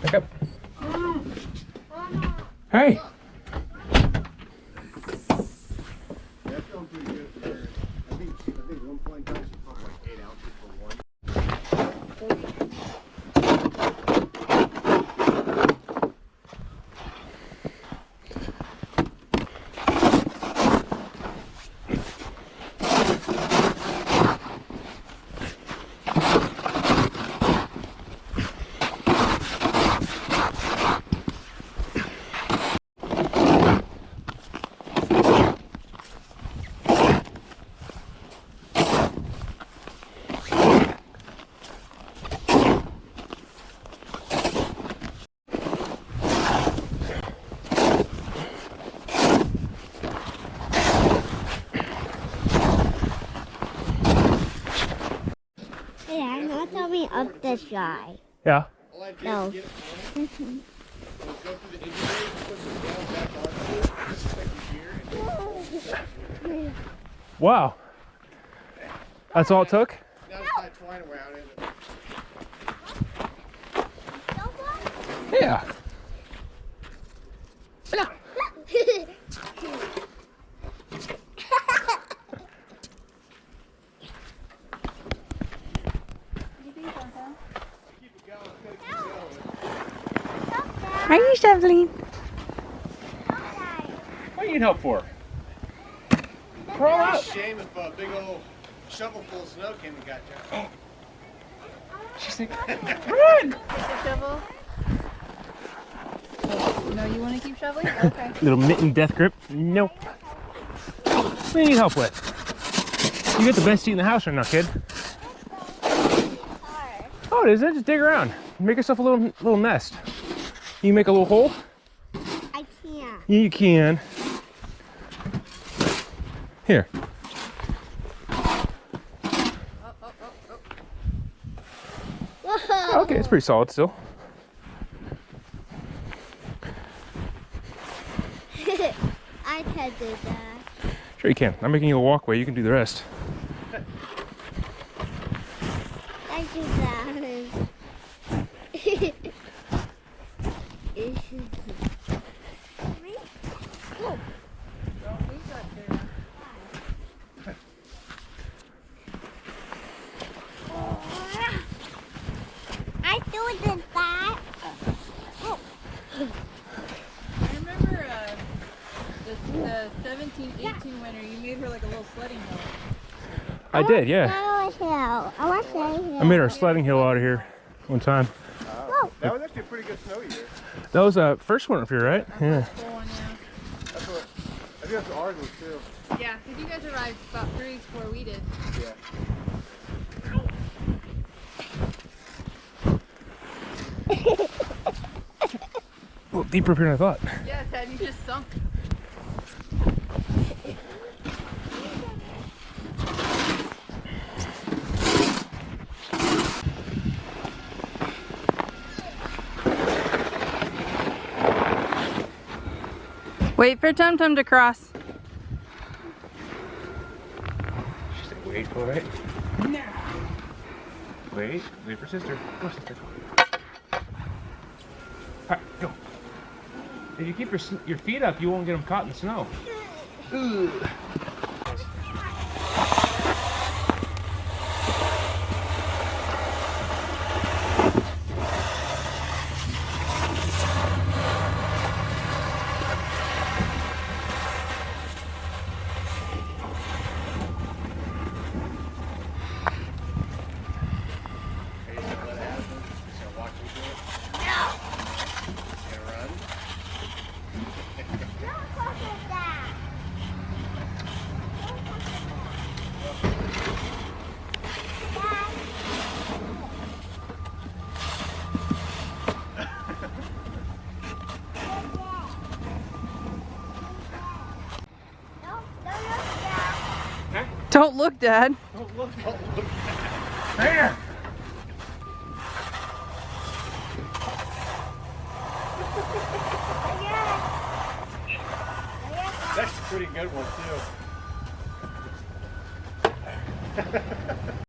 Back up. Hey. That's going pretty good for her. I think 1.9 she caught like 8 ounces for one. Yeah, not tell me up this guy. Yeah. No. Wow. That's all it took? Now just tie twine around it. Yeah. Are you shoveling? What do you need help for? Crawl out. Shame if a big old shovel full of snow came and got you. She's like, run! Take the shovel. Oh, no, you want to keep shoveling? Okay. Little mitten death grip. Nope. What do you need help with? You get the best seat in the house right now, kid. Oh, it isn't. Just dig around. Make yourself a little nest. You make a little hole? I can't. You can. Here. Whoa. Okay, it's pretty solid still. I can do that. Sure you can. I'm making you a walkway. You can do the rest. I do that. I do did that. Oh. I remember the 17, 18 winter, you made her like a little sledding hill. I did, yeah. I want sledding hill. I made our sledding hill out of here one time. That was actually a pretty good snow year. That was first one up here, right? Yeah. Full one, yeah. That's what, I think that's ours was too. Yeah, because you guys arrived about 3 weeks before we did. Yeah. A little deeper up here than I thought. Yeah, Ted, you just sunk. Wait for Tum Tum to cross. She said, wait for it. No. Wait for sister. Go, sister. All right, go. If you keep your feet up, you won't get them caught in the snow. Ugh. Don't look, Dad. Don't look. There!